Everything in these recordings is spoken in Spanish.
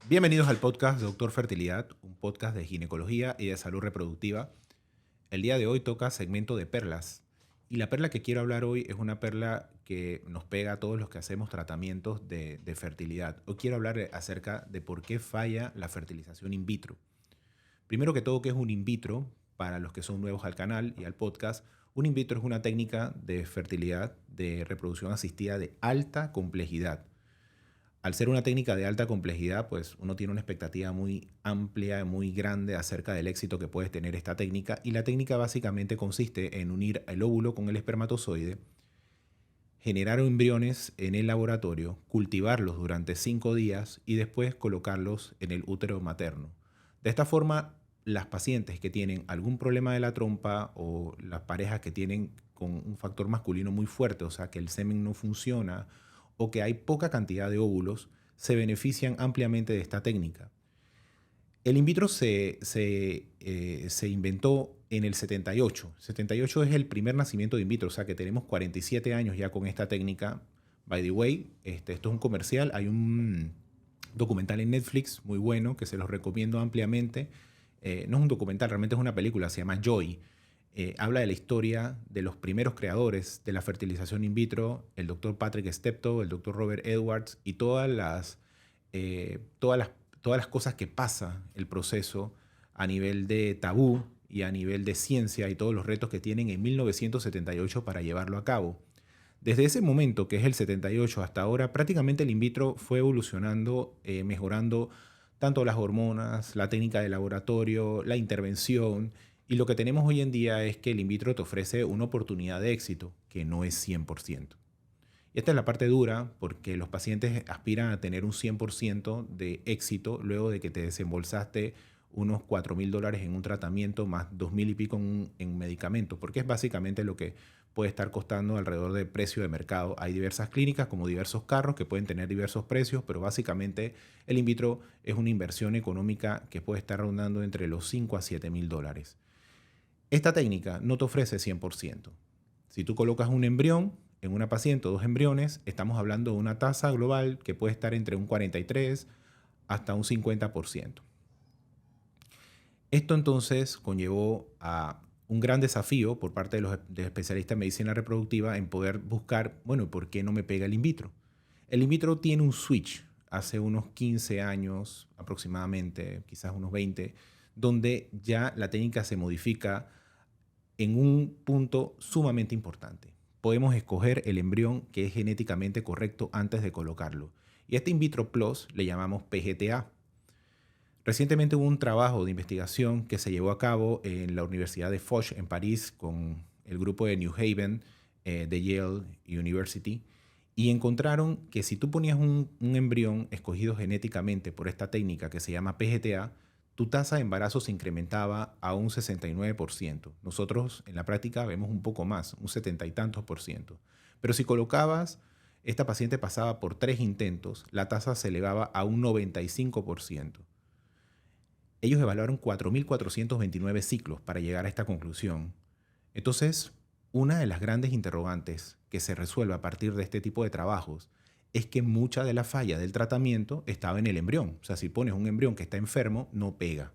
Bienvenidos al podcast Doctor Fertilidad, un podcast de ginecología y de salud reproductiva. El día de hoy toca segmento de perlas. Y la perla que quiero hablar hoy es una perla que nos pega a todos los que hacemos tratamientos de fertilidad. Hoy quiero hablar acerca de por qué falla la fertilización in vitro. Primero que todo, ¿qué es un in vitro? Para los que son nuevos al canal y al podcast, un in vitro es una técnica de fertilidad de reproducción asistida de alta complejidad. Al ser una técnica de alta complejidad, pues uno tiene una expectativa muy amplia, muy grande acerca del éxito que puede tener esta técnica. Y la técnica básicamente consiste en unir el óvulo con el espermatozoide, generar embriones en el laboratorio, cultivarlos durante 5 días y después colocarlos en el útero materno. De esta forma, las pacientes que tienen algún problema de la trompa o las parejas que tienen con un factor masculino muy fuerte, o sea que el semen no funciona o que hay poca cantidad de óvulos, se benefician ampliamente de esta técnica. El in vitro se inventó en el 78. 78 es el primer nacimiento de in vitro, o sea que tenemos 47 años ya con esta técnica. By the way, esto es un comercial, hay un documental en Netflix muy bueno que se los recomiendo ampliamente. No es un documental, realmente es una película, se llama Joy. Habla de la historia de los primeros creadores de la fertilización in vitro, el doctor Patrick Steptoe, el doctor Robert Edwards y eh, todas las, todas las cosas que pasa el proceso a nivel de tabú y a nivel de ciencia y todos los retos que tienen en 1978 para llevarlo a cabo. Desde ese momento, que es el 78 hasta ahora, prácticamente el in vitro fue evolucionando, mejorando tanto las hormonas, la técnica de laboratorio, la intervención. Y lo que tenemos hoy en día es que el in vitro te ofrece una oportunidad de éxito, que no es 100%. Y esta es la parte dura, porque los pacientes aspiran a tener un 100% de éxito luego de que te desembolsaste unos $4,000 en un tratamiento más 2,000 y pico en medicamentos, porque es básicamente lo que puede estar costando alrededor del precio de mercado. Hay diversas clínicas como diversos carros que pueden tener diversos precios, pero básicamente el in vitro es una inversión económica que puede estar rondando entre los 5 a $7,000. Esta técnica no te ofrece 100%. Si tú colocas un embrión en una paciente o dos embriones, estamos hablando de una tasa global que puede estar entre un 43 hasta un 50%. Esto entonces conllevó a un gran desafío por parte de los especialistas en medicina reproductiva en poder buscar, bueno, ¿por qué no me pega el in vitro? El in vitro tiene un switch hace unos 15 años aproximadamente, quizás unos 20, donde ya la técnica se modifica en un punto sumamente importante. Podemos escoger el embrión que es genéticamente correcto antes de colocarlo. Y este in vitro plus le llamamos PGTA. Recientemente hubo un trabajo de investigación que se llevó a cabo en la Universidad de Foch en París con el grupo de New Haven de Yale University y encontraron que si tú ponías un embrión escogido genéticamente por esta técnica que se llama PGTA, tu tasa de embarazo se incrementaba a un 69%. Nosotros en la práctica vemos un poco más, un 70 y tantos por ciento. Pero si colocabas, esta paciente pasaba por 3 intentos, la tasa se elevaba a un 95%. Ellos evaluaron 4,429 ciclos para llegar a esta conclusión. Entonces, una de las grandes interrogantes que se resuelve a partir de este tipo de trabajos es que mucha de la falla del tratamiento estaba en el embrión. O sea, si pones un embrión que está enfermo, no pega.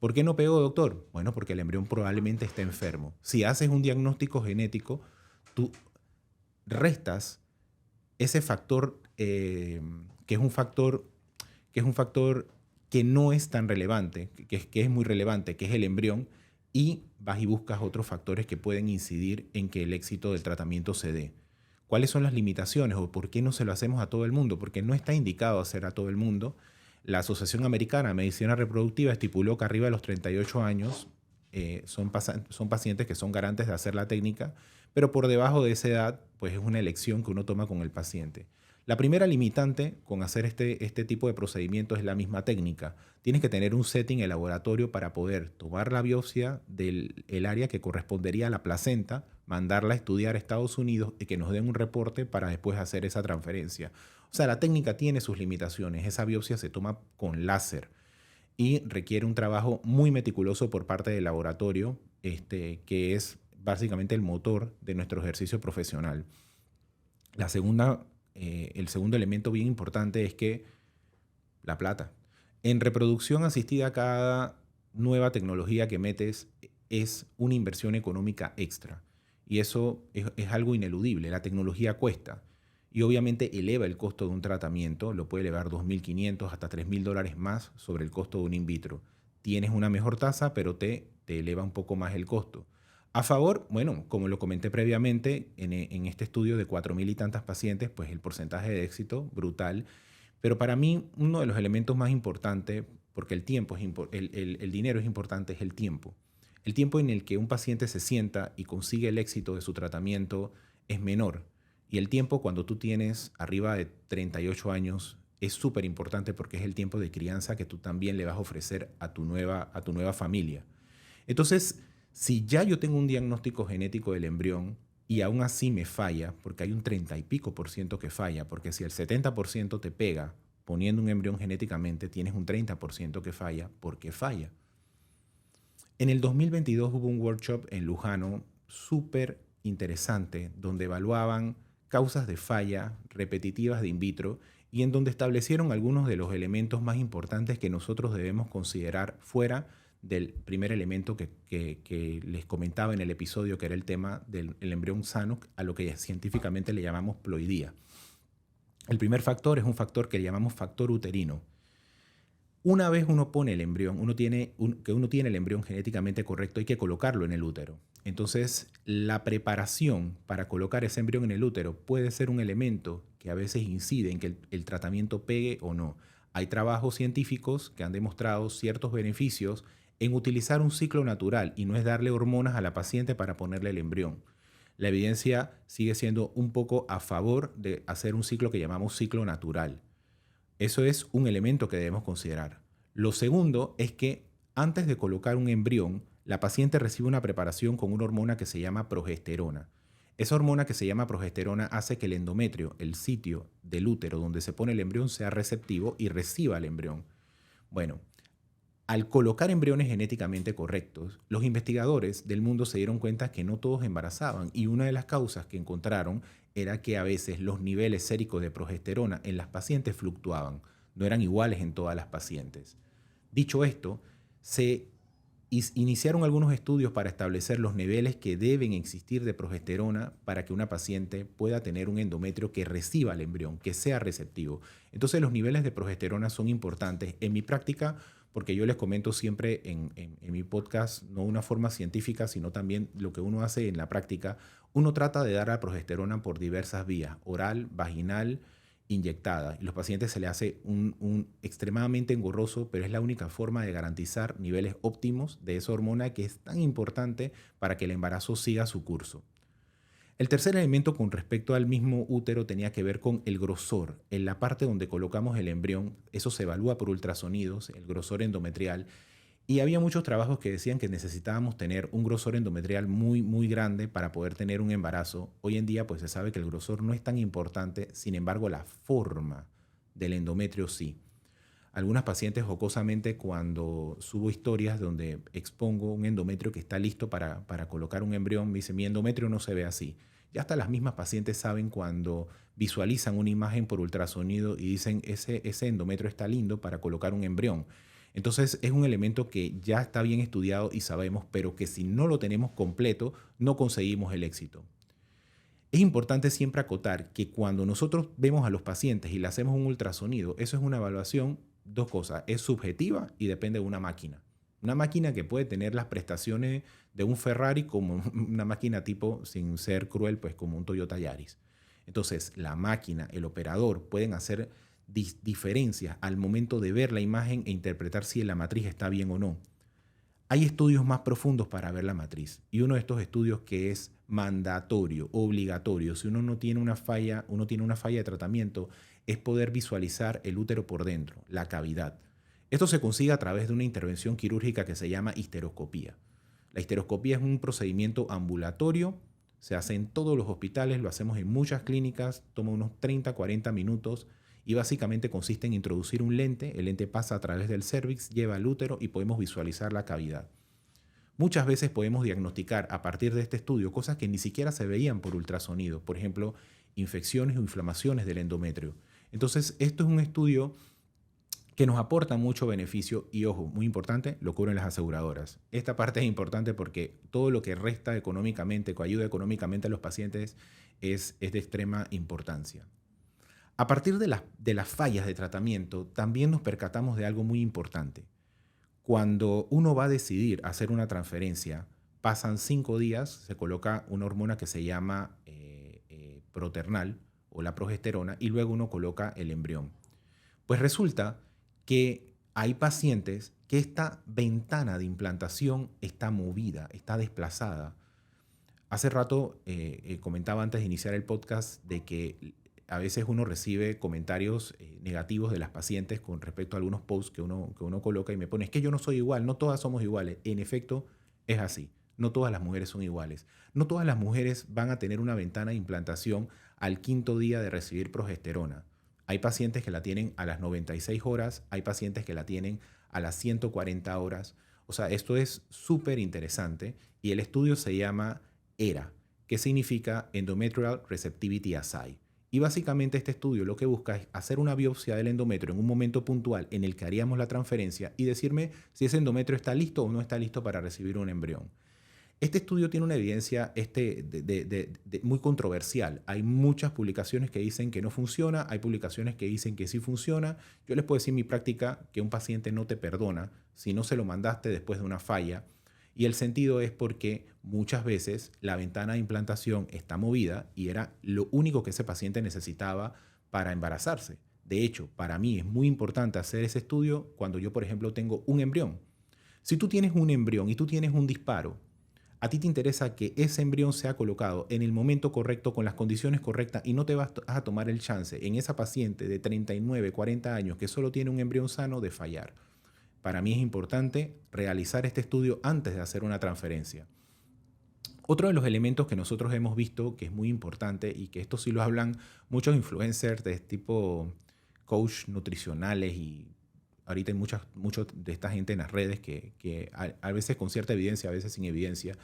¿Por qué no pegó, doctor? Bueno, porque el embrión probablemente está enfermo. Si haces un diagnóstico genético, tú restas ese factor que es un factor que es un factor que no es tan relevante, que es muy relevante, que es el embrión, y vas y buscas otros factores que pueden incidir en que el éxito del tratamiento se dé. ¿Cuáles son las limitaciones o por qué no se lo hacemos a todo el mundo? Porque no está indicado hacer a todo el mundo. La Asociación Americana de Medicina Reproductiva estipuló que arriba de los 38 años son pacientes que son garantes de hacer la técnica, pero por debajo de esa edad, pues es una elección que uno toma con el paciente. La primera limitante con hacer este tipo de procedimientos es la misma técnica. Tienes que tener un setting en el laboratorio para poder tomar la biopsia del área que correspondería a la placenta, mandarla a estudiar a Estados Unidos y que nos den un reporte para después hacer esa transferencia. O sea, la técnica tiene sus limitaciones. Esa biopsia se toma con láser y requiere un trabajo muy meticuloso por parte del laboratorio, que es básicamente el motor de nuestro ejercicio profesional. El segundo elemento bien importante es que La plata. En reproducción asistida, cada nueva tecnología que metes es una inversión económica extra. Y eso es algo ineludible. La tecnología cuesta. Y obviamente eleva el costo de un tratamiento, lo puede elevar 2.500 hasta $3.000 más sobre el costo de un in vitro. Tienes una mejor tasa, pero te eleva un poco más el costo. A favor, bueno, como lo comenté previamente, en este estudio de 4.000 y tantas pacientes, pues el porcentaje de éxito brutal. Pero para mí, uno de los elementos más importantes, porque el tiempo el dinero es importante, es el tiempo. El tiempo en el que un paciente se sienta y consigue el éxito de su tratamiento es menor. Y el tiempo cuando tú tienes arriba de 38 años es súper importante porque es el tiempo de crianza que tú también le vas a ofrecer a tu nueva familia. Entonces, si ya yo tengo un diagnóstico genético del embrión y aún así me falla, porque hay un 30 y pico por ciento que falla, porque si el 70% te pega poniendo un embrión genéticamente, tienes un 30% que falla porque falla. En el 2022 hubo un workshop en Lujano súper interesante donde evaluaban causas de falla repetitivas de in vitro y en donde establecieron algunos de los elementos más importantes que nosotros debemos considerar fuera del primer elemento que les comentaba en el episodio, que era el tema del embrión sano, a lo que científicamente le llamamos ploidía. El primer factor es un factor que le llamamos factor uterino. Una vez uno pone el embrión, uno tiene el embrión genéticamente correcto, hay que colocarlo en el útero. Entonces, la preparación para colocar ese embrión en el útero puede ser un elemento que a veces incide en que el tratamiento pegue o no. Hay trabajos científicos que han demostrado ciertos beneficios en utilizar un ciclo natural y no es darle hormonas a la paciente para ponerle el embrión. La evidencia sigue siendo un poco a favor de hacer un ciclo que llamamos ciclo natural. Eso es un elemento que debemos considerar. Lo segundo es que antes de colocar un embrión, la paciente recibe una preparación con una hormona que se llama progesterona. Esa hormona que se llama progesterona hace que el endometrio, el sitio del útero donde se pone el embrión, sea receptivo y reciba el embrión. Bueno, al colocar embriones genéticamente correctos, los investigadores del mundo se dieron cuenta que no todos embarazaban y una de las causas que encontraron era que a veces los niveles séricos de progesterona en las pacientes fluctuaban, no eran iguales en todas las pacientes. Dicho esto, se iniciaron algunos estudios para establecer los niveles que deben existir de progesterona para que una paciente pueda tener un endometrio que reciba el embrión, que sea receptivo. Entonces los niveles de progesterona son importantes. En mi práctica, porque yo les comento siempre en mi podcast, no de una forma científica, sino también lo que uno hace en la práctica, uno trata de dar la progesterona por diversas vías, oral, vaginal, inyectada. Y los pacientes se le hace un extremadamente engorroso, pero es la única forma de garantizar niveles óptimos de esa hormona que es tan importante para que el embarazo siga su curso. El tercer elemento con respecto al mismo útero tenía que ver con el grosor. En la parte donde colocamos el embrión, eso se evalúa por ultrasonidos, el grosor endometrial. Y había muchos trabajos que decían que necesitábamos tener un grosor endometrial muy, muy grande para poder tener un embarazo. Hoy en día, pues se sabe que el grosor no es tan importante, sin embargo, la forma del endometrio sí. Algunas pacientes jocosamente cuando subo historias donde expongo un endometrio que está listo para colocar un embrión, me dicen, mi endometrio no se ve así. Ya hasta las mismas pacientes saben cuando visualizan una imagen por ultrasonido y dicen, ese endometrio está lindo para colocar un embrión. Entonces es un elemento que ya está bien estudiado y sabemos, pero que si no lo tenemos completo, no conseguimos el éxito. Es importante siempre acotar que cuando nosotros vemos a los pacientes y le hacemos un ultrasonido, eso es una evaluación, dos cosas, es subjetiva y depende de una máquina. Una máquina que puede tener las prestaciones de un Ferrari como una máquina tipo, sin ser cruel, pues como un Toyota Yaris. Entonces, la máquina, el operador pueden hacer diferencias al momento de ver la imagen e interpretar si la matriz está bien o no. Hay estudios más profundos para ver la matriz y uno de estos estudios que es mandatorio, obligatorio, si uno tiene una falla de tratamiento, es poder visualizar el útero por dentro, la cavidad. Esto se consigue a través de una intervención quirúrgica que se llama histeroscopía. La histeroscopía es un procedimiento ambulatorio, se hace en todos los hospitales, lo hacemos en muchas clínicas, toma unos 30-40 minutos y básicamente consiste en introducir un lente, el lente pasa a través del cérvix, lleva al útero y podemos visualizar la cavidad. Muchas veces podemos diagnosticar a partir de este estudio cosas que ni siquiera se veían por ultrasonido, por ejemplo, infecciones o inflamaciones del endometrio. Entonces, esto es un estudio que nos aportan mucho beneficio y, ojo, muy importante, lo cubren las aseguradoras. Esta parte es importante porque todo lo que resta económicamente, que ayuda económicamente a los pacientes, es de extrema importancia. A partir de las fallas de tratamiento, también nos percatamos de algo muy importante. Cuando uno va a decidir hacer una transferencia, pasan 5 días, se coloca una hormona que se llama proternal o la progesterona y luego uno coloca el embrión. Pues resulta que hay pacientes que esta ventana de implantación está movida, está desplazada. Hace rato comentaba antes de iniciar el podcast de que a veces uno recibe comentarios negativos de las pacientes con respecto a algunos posts que uno coloca y me pone, es que yo no soy igual, no todas somos iguales. En efecto, es así. No todas las mujeres son iguales. No todas las mujeres van a tener una ventana de implantación al 5.º día de recibir progesterona. Hay pacientes que la tienen a las 96 horas, hay pacientes que la tienen a las 140 horas. O sea, esto es súper interesante y el estudio se llama ERA, que significa Endometrial Receptivity Assay. Y básicamente este estudio lo que busca es hacer una biopsia del endometrio en un momento puntual en el que haríamos la transferencia y decirme si ese endometrio está listo o no está listo para recibir un embrión. Este estudio tiene una evidencia muy controversial. Hay muchas publicaciones que dicen que no funciona, hay publicaciones que dicen que sí funciona. Yo les puedo decir en mi práctica que un paciente no te perdona si no se lo mandaste después de una falla. Y el sentido es porque muchas veces la ventana de implantación está movida y era lo único que ese paciente necesitaba para embarazarse. De hecho, para mí es muy importante hacer ese estudio cuando yo, por ejemplo, tengo un embrión. Si tú tienes un embrión y tú tienes un disparo, a ti te interesa que ese embrión sea colocado en el momento correcto, con las condiciones correctas, y no te vas a tomar el chance en esa paciente de 39, 40 años que solo tiene un embrión sano de fallar. Para mí es importante realizar este estudio antes de hacer una transferencia. Otro de los elementos que nosotros hemos visto que es muy importante y que esto sí lo hablan muchos influencers de tipo coach nutricionales y ahorita hay mucho de esta gente en las redes que a veces con cierta evidencia, a veces sin evidencia,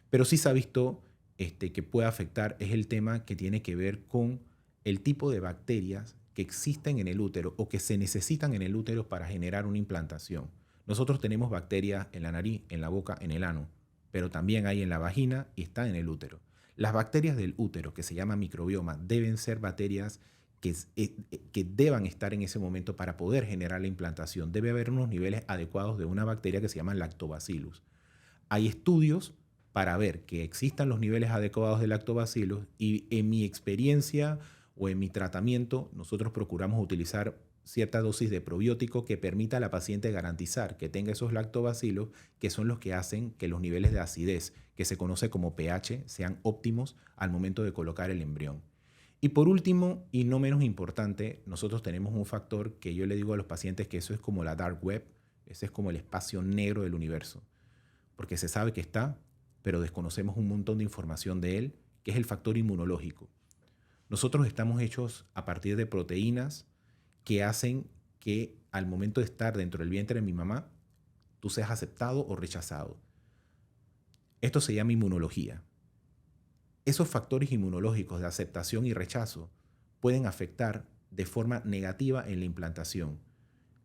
pero sí se ha visto que puede afectar es el tema que tiene que ver con el tipo de bacterias que existen en el útero o que se necesitan en el útero para generar una implantación. Nosotros tenemos bacterias en la nariz, en la boca, en el ano, pero también hay en la vagina y está en el útero. Las bacterias del útero, que se llama microbioma, deben ser bacterias que deban estar en ese momento para poder generar la implantación. Debe haber unos niveles adecuados de una bacteria que se llama lactobacillus. Hay estudios para ver que existan los niveles adecuados de lactobacillus y en mi experiencia o en mi tratamiento nosotros procuramos utilizar cierta dosis de probiótico que permita a la paciente garantizar que tenga esos lactobacilos que son los que hacen que los niveles de acidez, que se conoce como pH, sean óptimos al momento de colocar el embrión. Y por último, y no menos importante, nosotros tenemos un factor que yo le digo a los pacientes que eso es como la dark web, ese es como el espacio negro del universo, porque se sabe que está, pero desconocemos un montón de información de él, que es el factor inmunológico. Nosotros estamos hechos a partir de proteínas que hacen que al momento de estar dentro del vientre de mi mamá, tú seas aceptado o rechazado. Esto se llama inmunología. Esos factores inmunológicos de aceptación y rechazo pueden afectar de forma negativa en la implantación.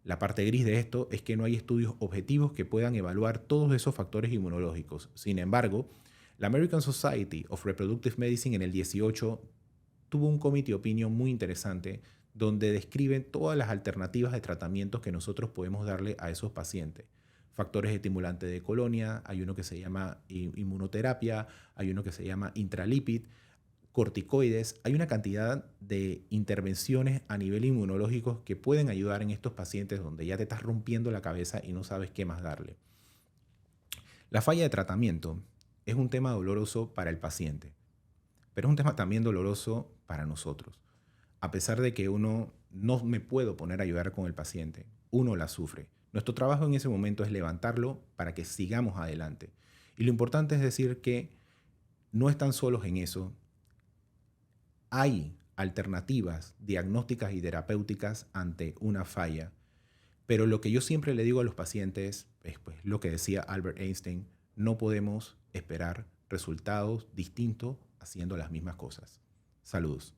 La parte gris de esto es que no hay estudios objetivos que puedan evaluar todos esos factores inmunológicos. Sin embargo, la American Society of Reproductive Medicine en el 18 tuvo un committee opinion muy interesante donde describen todas las alternativas de tratamientos que nosotros podemos darle a esos pacientes. Factores estimulantes de colonia, hay uno que se llama inmunoterapia, hay uno que se llama intralipid, corticoides, hay una cantidad de intervenciones a nivel inmunológico que pueden ayudar en estos pacientes donde ya te estás rompiendo la cabeza y no sabes qué más darle. La falla de tratamiento es un tema doloroso para el paciente, pero es un tema también doloroso para nosotros. A pesar de que uno no me puedo poner a ayudar con el paciente, uno la sufre. Nuestro trabajo en ese momento es levantarlo para que sigamos adelante. Y lo importante es decir que no están solos en eso. Hay alternativas diagnósticas y terapéuticas ante una falla. Pero lo que yo siempre le digo a los pacientes es pues, lo que decía Albert Einstein, no podemos esperar resultados distintos haciendo las mismas cosas. Saludos.